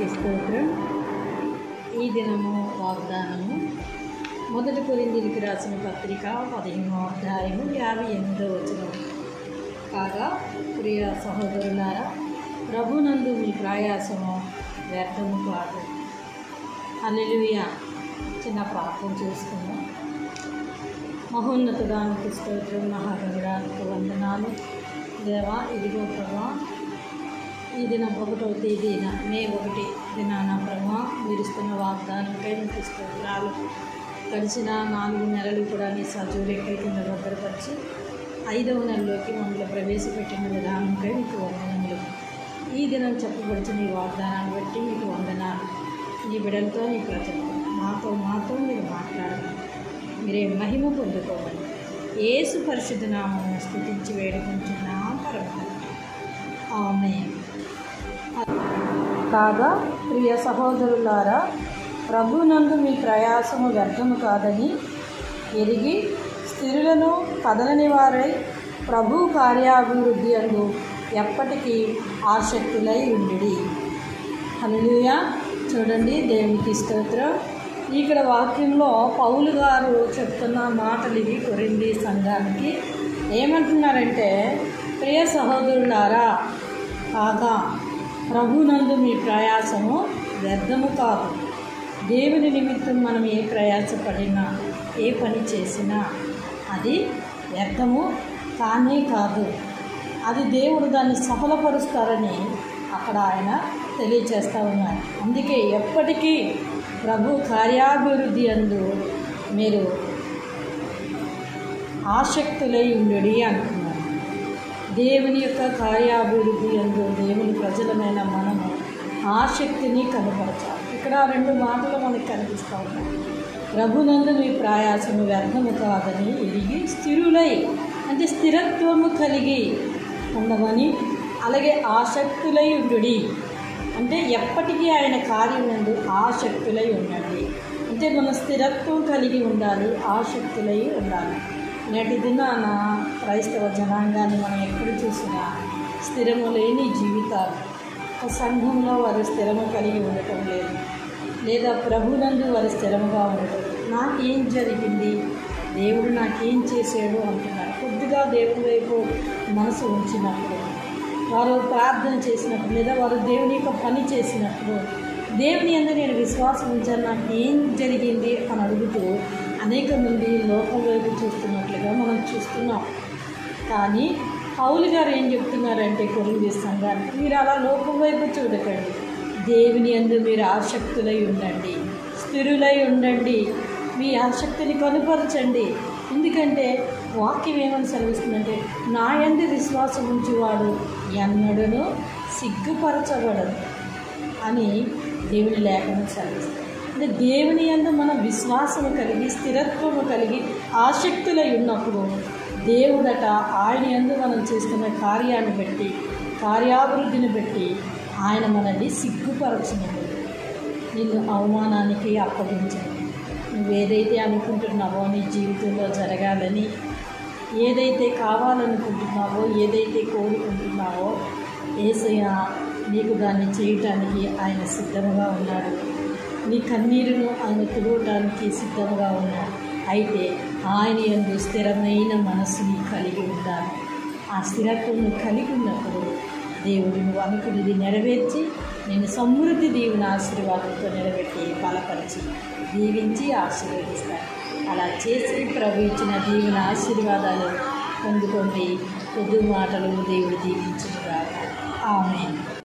దేవునికి స్తోత్రం. ఈ దినము వాగ్దానము మొదటి కొరింథీయులకు రాసిన పత్రిక 15వ అధ్యాయము 58వ వచనం. కాగా ప్రియ సహోదరులారా, ప్రభునందు మీ ప్రయాసము వ్యర్థము కాదు. హల్లెలూయా. చిన్న ప్రార్థన చేసుకుందాం. మహోన్నతుడానికి స్తోత్రం, మహాగణుడానికి వందనాలు. దేవా, ఇదిగో ప్రభా, ఈ దినం 1వ తేదీన మే 1 దినాన ప్రభా మీరు ఇస్తున్న వాగ్దానంకై మీకు స్తోత్రాలు. గడిచిన 4 నెలలు కూడా నీ సజీవులెక్కల కింద భద్రపరిచి 5వ నెలలోకి మమ్మల్ని ప్రవేశపెట్టిన విధానంకై మీకు వందనములు. ఈ దినం చెప్పబడిచిన ఈ వాగ్దానాన్ని బట్టి మీకు వందనాలు. నీ బిడ్డలతో నీ ప్రజలతో మాతో మీరు మాట్లాడాలి. మీరే మహిమ పొందుకోవాలి. యేసు పరిశుద్ధ నామమును స్తుతించి వేడుకుంటున్నాం పరమ. ఆమేన్. కాగా ప్రియ సహోదరులారా, ప్రభునందు మీ ప్రయాసము వ్యర్థము కాదని ఎరిగి స్థిరులను కదలని వారై ప్రభు కార్యాభివృద్ధి అందు ఎప్పటికీ ఆసక్తులై ఉండిడి. హల్లెలూయా. చూడండి, దేవునికి స్తోత్రం. ఇక్కడ వాక్యంలో పౌలు గారు చెప్తున్న మాటలు ఇవి కొరింథీ సంఘానికి. ఏమంటున్నారంటే, ప్రియ సహోదరులారా, కాగా ప్రభునందు మీ ప్రయాసము వ్యర్థము కాదు. దేవుని నిమిత్తం మనం ఏ ప్రయాసపడినా ఏ పని చేసినా అది వ్యర్థము కానే కాదు. అది దేవుడు దాన్ని సఫలపరుస్తారని అక్కడ ఆయన తెలియచేస్తూ ఉన్నారు. అందుకే ఎప్పటికీ ప్రభు కార్యాభివృద్ధి అందు మీరు ఆసక్తులై ఉండుడి అంటున్నారు. దేవుని యొక్క కార్యాభివృద్ధి అందు దేవుని ప్రజలమైన మనము ఆసక్తిని కనపరచాలి. ఇక్కడ 2 మాటలు మనకు కనిపిస్తూ ఉన్నాయి. ప్రభునందు మీ ప్రయాసము వ్యర్థము కాదని ఎరిగి స్థిరులై, అంటే స్థిరత్వము కలిగి ఉండమని, అలాగే ఆసక్తులై ఉండుడి, అంటే ఎప్పటికీ ఆయన కార్యం నందు ఆసక్తులై ఉండండి. అంటే మనం స్థిరత్వం కలిగి ఉండాలి, ఆసక్తులై ఉండాలి. నేటి దినాన క్రైస్తవ జనాంగాన్ని మనం ఎక్కడ చూసినా స్థిరము లేని జీవితాలు. ఒక సంఘంలో వారు స్థిరము కలిగి ఉండటం లేదు, లేదా ప్రభునందు వారు స్థిరముగా ఉండటం. నాకేం జరిగింది, దేవుడు నాకేం చేసాడు అంటున్నారు. కొద్దిగా దేవుడి వైపు మనసు ఉంచినప్పుడు, వారు ప్రార్థన చేసినప్పుడు, లేదా వారు దేవుని యొక్క పని చేసినప్పుడు, దేవుని యందు నేను విశ్వాసం ఉంచాను, నాకు ఏం జరిగింది అని అడుగుతూ అనేక మంది లోకం వైపు చూస్తున్నట్లుగా మనం చూస్తున్నాం. కానీ పౌలు గారు ఏం చెప్తున్నారంటే కొరింథీ సంఘానికి, మీరు అలా లోకం వైపు చూడకండి, దేవుని యందు మీరు ఆసక్తులై ఉండండి, స్థిరులై ఉండండి, మీ ఆసక్తిని కనుపరచండి. ఎందుకంటే వాక్యం ఏమని సెలవిస్తుందంటే, నా యందు విశ్వాసం ఉంచువాడు ఎన్నడూను సిగ్గుపరచబడదు అని దేవుని లేఖనం సెలవిస్తుంది. అంటే దేవుని యందు మనం విశ్వాసము కలిగి స్థిరత్వము కలిగి ఆసక్తులై ఉన్నప్పుడు దేవుడట ఆయన యందు మనం చేస్తున్న కార్యాన్ని బట్టి, కార్యాభివృద్ధిని బట్టి ఆయన మనల్ని సిగ్గుపరచినప్పుడు నిన్ను అవమానానికి అప్పగించండి. నువ్వేదైతే అనుకుంటున్నావో నీ జీవితంలో జరగాలని, ఏదైతే కావాలనుకుంటున్నావో, ఏదైతే కోరుకుంటున్నావో, యేసయ్య నీకు దాన్ని చేయటానికి ఆయన సిద్ధంగా ఉన్నాడు. నీ కన్నీరును ఆయన తుడవటానికి సిద్ధంగా ఉన్నాడు. అయితే ఆయన యందు స్థిరమైన మనస్సుని కలిగి ఉండాలి. ఆ స్థిరత్వం కలిగి ఉన్నప్పుడు దేవుడు నువ్వు అనుకున్నది నెరవేర్చి నేను సమృద్ధి దేవుని ఆశీర్వాదంతో నిలబెట్టి బలపరిచి దీవించి ఆశీర్వదిస్తాను. అలా చేసి ప్రభు ఇచ్చిన దేవుని ఆశీర్వాదాలు పొందుకోండి. కొద్ది మాటలు దేవుడు దీవించుగాక. ఆమేన్.